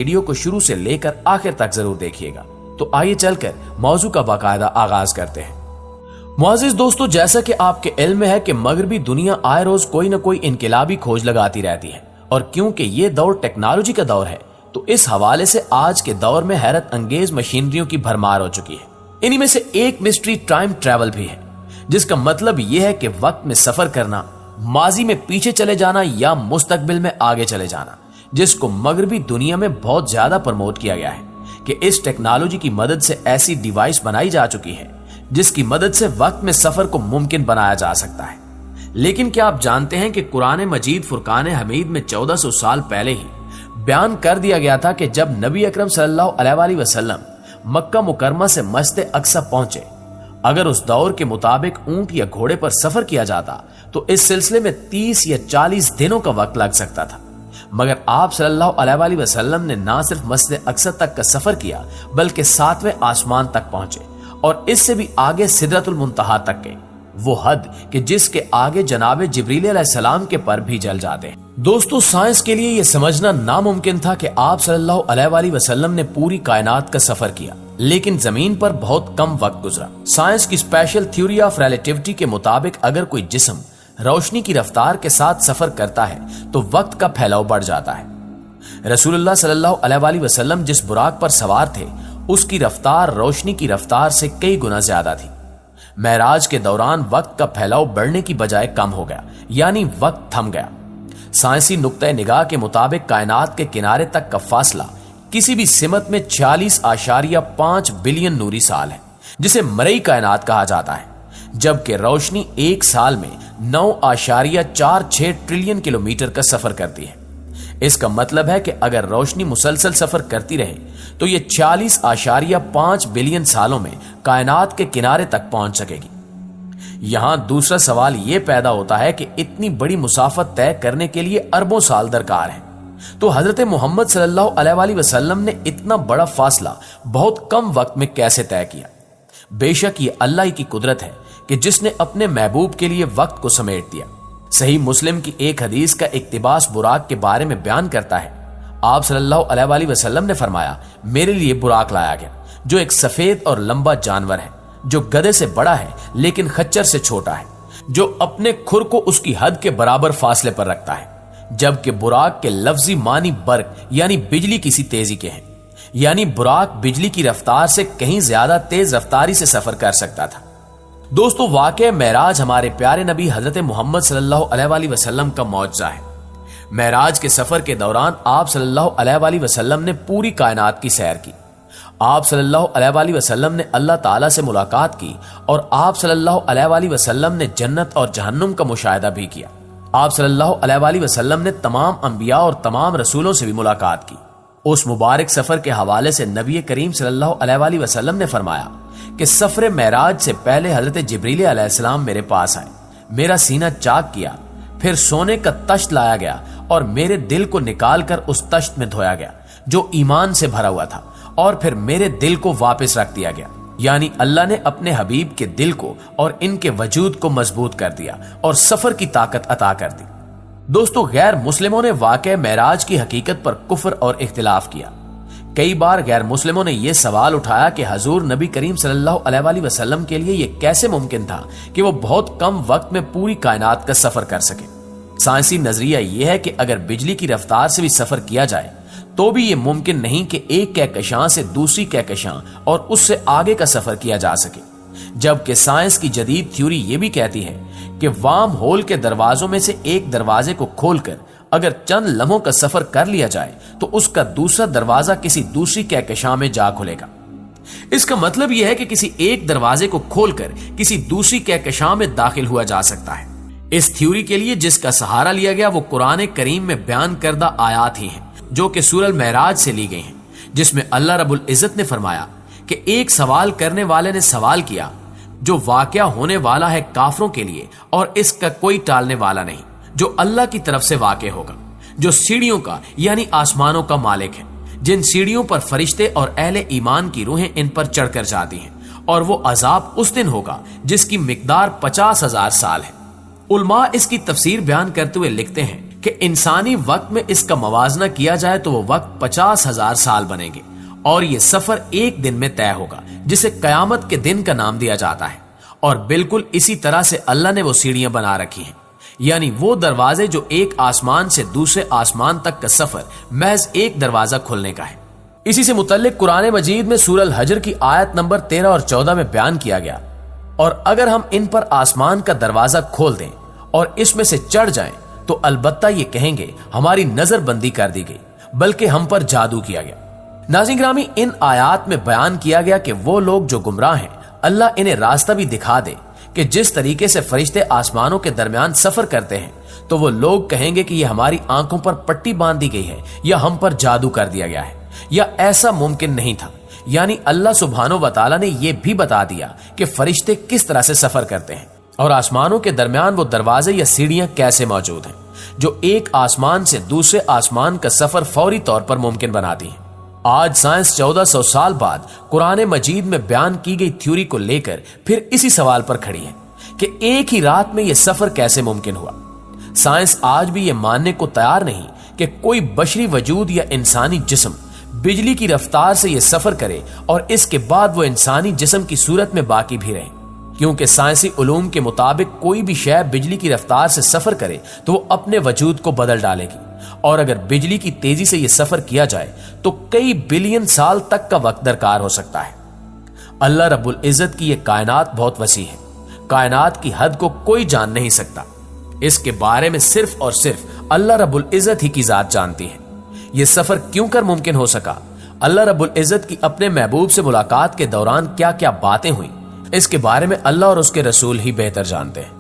Video کو شروع سے لے کر آخر تک ضرور دیکھیے گا۔ تو آئیے چل کر موضوع کا باقاعدہ آغاز کرتے ہیں۔ معزز دوستو، جیسا کہ آپ کے علم میں ہے کہ مغربی دنیا آئے روز کوئی نہ کوئی انقلابی کھوج لگاتی رہتی ہے، اور کیونکہ یہ دور ٹیکنالوجی کا دور ہے تو اس حوالے سے آج کے دور میں حیرت انگیز مشینریوں کی بھرمار ہو چکی ہے۔ انہی میں سے ایک مسٹری ٹائم ٹریول بھی ہے، جس کا مطلب یہ ہے کہ وقت میں سفر کرنا، ماضی میں پیچھے چلے جانا یا مستقبل میں آگے چلے جانا، جس کو مغربی دنیا میں بہت زیادہ پروموٹ کیا گیا ہے کہ اس ٹیکنالوجی کی مدد سے ایسی ڈیوائس بنائی جا چکی ہے جس کی مدد سے وقت میں سفر کو ممکن بنایا جا سکتا ہے۔ لیکن کیا آپ جانتے ہیں کہ قرآن مجید فرقان حمید میں 1400 سال پہلے ہی بیان کر دیا گیا تھا کہ جب نبی اکرم صلی اللہ علیہ وآلہ وسلم مکہ مکرمہ سے مسجد اقصی پہنچے، اگر اس دور کے مطابق اونٹ یا گھوڑے پر سفر کیا جاتا تو اس سلسلے میں 30 یا 40 دنوں کا وقت لگ سکتا تھا، مگر آپ صلی اللہ علیہ وآلہ وسلم نے نہ صرف مسجد اقصی تک کا سفر کیا بلکہ 7ویں آسمان تک پہنچے، اور اس سے بھی آگے سدرۃ المنتہا تک گئے، وہ حد کہ جس کے آگے جناب جبریل علیہ السلام کے پر بھی جل جاتے ہیں۔ دوستو، سائنس کے لیے یہ سمجھنا ناممکن تھا کہ آپ صلی اللہ علیہ وآلہ وسلم نے پوری کائنات کا سفر کیا، لیکن زمین پر بہت کم وقت گزرا۔ سائنس کی اسپیشل تھیوری آف ریلیٹیوٹی کے مطابق اگر کوئی جسم روشنی کی رفتار کے ساتھ سفر کرتا ہے تو وقت کا پھیلاؤ بڑھ جاتا ہے۔ رسول اللہ صلی اللہ علیہ وآلہ وسلم جس براق پر سوار تھے اس کی رفتار روشنی کی رفتار سے کئی گنا زیادہ تھی۔ معراج کے دوران وقت کا پھیلاؤ بڑھنے کی بجائے کم ہو گیا، یعنی وقت تھم گیا۔ سائنسی نقطہ نگاہ کے مطابق کائنات کے کنارے تک کا فاصلہ کسی بھی سمت میں 46.5 بلین نوری سال ہے، جسے مرئی کائنات کہا جاتا ہے، جبکہ روشنی ایک سال میں 9.46 ٹریلین کلومیٹر کا سفر کرتی ہے۔ اس کا مطلب ہے کہ اگر روشنی مسلسل سفر کرتی رہے تو یہ 46.5 بلین سالوں میں کائنات کے کنارے تک پہنچ سکے گی۔ یہاں دوسرا سوال یہ پیدا ہوتا ہے کہ اتنی بڑی مسافت طے کرنے کے لیے اربوں سال درکار ہیں، تو حضرت محمد صلی اللہ علیہ وآلہ وسلم نے اتنا بڑا فاصلہ بہت کم وقت میں کیسے طے کیا؟ بے شک یہ اللہ ہی کی قدرت ہے کہ جس نے اپنے محبوب کے لیے وقت کو سمیٹ دیا۔ صحیح مسلم کی ایک حدیث کا اقتباس براق کے بارے میں بیان کرتا ہے۔ آپ صلی اللہ علیہ وآلہ وسلم نے فرمایا، میرے لیے براق لایا گیا جو ایک سفید اور لمبا جانور ہے، جو گدھے سے بڑا ہے لیکن خچر سے چھوٹا ہے، جو اپنے کھر کو اس کی حد کے برابر فاصلے پر رکھتا ہے، جبکہ براق کے لفظی معنی برق یعنی بجلی کسی تیزی کے ہیں، یعنی براق بجلی کی رفتار سے کہیں زیادہ تیز رفتاری سے سفر کر سکتا تھا۔ دوستو، واقعہ معراج ہمارے پیارے نبی حضرت محمد صلی اللہ علیہ وآلہ وسلم کا معجزہ ہے۔ معراج کے سفر کے دوران آپ صلی اللہ علیہ وآلہ وسلم نے پوری کائنات کی سیر کی۔ آپ صلی اللہ علیہ وآلہ وسلم نے اللہ تعالیٰ سے ملاقات کی، اور آپ صلی اللہ علیہ وآلہ وسلم نے جنت اور جہنم کا مشاہدہ بھی کیا۔ آپ صلی اللہ علیہ وآلہ وسلم نے تمام انبیاء اور تمام رسولوں سے بھی ملاقات کی۔ اس مبارک سفر کے حوالے سے نبی کریم صلی اللہ علیہ وآلہ وسلم نے فرمایا کہ سفر معراج سے پہلے حضرت جبریل علیہ السلام میرے پاس آئے، میرا سینہ چاک کیا، پھر سونے کا تشت لایا گیا اور میرے دل کو نکال کر اس تشت میں دھویا گیا جو ایمان سے بھرا ہوا تھا، اور پھر میرے دل کو واپس رکھ دیا گیا، یعنی اللہ نے اپنے حبیب کے دل کو اور ان کے وجود کو مضبوط کر دیا اور سفر کی طاقت عطا کر دی۔ دوستو، غیر مسلموں نے واقع معراج کی حقیقت پر کفر اور اختلاف کیا۔ کئی بار غیر مسلموں نے یہ سوال اٹھایا کہ حضور نبی کریم صلی اللہ علیہ وآلہ وسلم کے لیے یہ کیسے ممکن تھا کہ وہ بہت کم وقت میں پوری کائنات کا سفر کر سکے۔ سائنسی نظریہ یہ ہے کہ اگر بجلی کی رفتار سے بھی سفر کیا جائے تو بھی یہ ممکن نہیں کہ ایک کہکشاں سے دوسری کہکشاں اور اس سے آگے کا سفر کیا جا سکے، جبکہ سائنس کی جدید تھیوری یہ بھی کہتی ہے کہ وارم ہول کے دروازوں میں سے ایک دروازے کو کھول کر اگر چند لمحوں کا سفر کر لیا جائے تو اس کا دوسرا دروازہ کسی دوسری کہکشاں میں جا کھلے گا۔ اس کا مطلب یہ ہے کہ کسی ایک دروازے کو کھول کر کسی دوسری کہکشاں میں داخل ہوا جا سکتا ہے۔ اس تھیوری کے لیے جس کا سہارا لیا گیا وہ قرآن کریم میں بیان کردہ آیات ہی ہیں جو کہ سورہ المعراج سے لی گئی ہیں، جس میں اللہ رب العزت نے فرمایا کہ ایک سوال کرنے والے نے سوال کیا جو واقعہ ہونے والا ہے کافروں کے لیے اور اس کا کوئی ٹالنے والا نہیں، جو اللہ کی طرف سے واقع ہوگا، جو سیڑھیوں کا یعنی آسمانوں کا مالک ہے، جن سیڑھیوں پر فرشتے اور اہل ایمان کی روحیں ان پر چڑھ کر جاتی ہیں، اور وہ عذاب اس دن ہوگا جس کی مقدار 50,000 سال ہے۔ علماء اس کی تفسیر بیان کرتے ہوئے لکھتے ہیں کہ انسانی وقت میں اس کا موازنہ کیا جائے تو وہ وقت 50,000 سال بنے گے، اور یہ سفر ایک دن میں طے ہوگا جسے قیامت کے دن کا نام دیا جاتا ہے۔ اور بالکل اسی طرح سے اللہ نے وہ سیڑھیاں بنا رکھی ہیں، یعنی وہ دروازے جو ایک آسمان سے دوسرے آسمان تک کا سفر محض ایک دروازہ کھلنے کا ہے۔ اسی سے متعلق قرآن مجید میں سورہ الحجر کی آیت نمبر 13 اور 14 میں بیان کیا گیا، اور اگر ہم ان پر آسمان کا دروازہ کھول دیں اور اس میں سے چڑھ جائیں تو البتہ یہ کہیں گے ہماری نظر بندی کر دی گئی، بلکہ ہم پر جادو کیا گیا۔ ناظرین گرامی، ان آیات میں بیان کیا گیا کہ وہ لوگ جو گمراہ ہیں اللہ انہیں راستہ بھی دکھا دے کہ جس طریقے سے فرشتے آسمانوں کے درمیان سفر کرتے ہیں تو وہ لوگ کہیں گے کہ یہ ہماری آنکھوں پر پٹی باندھ دی گئی ہے یا ہم پر جادو کر دیا گیا ہے، یا ایسا ممکن نہیں تھا۔ یعنی اللہ سبحانہ و تعالیٰ نے یہ بھی بتا دیا کہ فرشتے کس طرح سے سفر کرتے ہیں اور آسمانوں کے درمیان وہ دروازے یا سیڑھیاں کیسے موجود ہیں جو ایک آسمان سے دوسرے آسمان کا سفر فوری طور پر ممکن بناتی ہیں۔ آج سائنس 1400 سال بعد قرآن مجید میں بیان کی گئی تھیوری کو لے کر پھر اسی سوال پر کھڑی ہے کہ ایک ہی رات میں یہ سفر کیسے ممکن ہوا۔ سائنس آج بھی یہ ماننے کو تیار نہیں کہ کوئی بشری وجود یا انسانی جسم بجلی کی رفتار سے یہ سفر کرے اور اس کے بعد وہ انسانی جسم کی صورت میں باقی بھی رہے، کیونکہ سائنسی علوم کے مطابق کوئی بھی شے بجلی کی رفتار سے سفر کرے تو وہ اپنے وجود کو بدل ڈالے گی، اور اگر بجلی کی تیزی سے یہ سفر کیا جائے تو کئی بلین سال تک کا وقت درکار ہو سکتا ہے۔ اللہ رب العزت کی یہ کائنات بہت وسیع ہے، کائنات کی حد کو کوئی جان نہیں سکتا، اس کے بارے میں صرف اور صرف اللہ رب العزت ہی کی ذات جانتی ہے۔ یہ سفر کیوں کر ممکن ہو سکا، اللہ رب العزت کی اپنے محبوب سے ملاقات کے دوران کیا کیا باتیں ہوئیں، اس کے بارے میں اللہ اور اس کے رسول ہی بہتر جانتے ہیں۔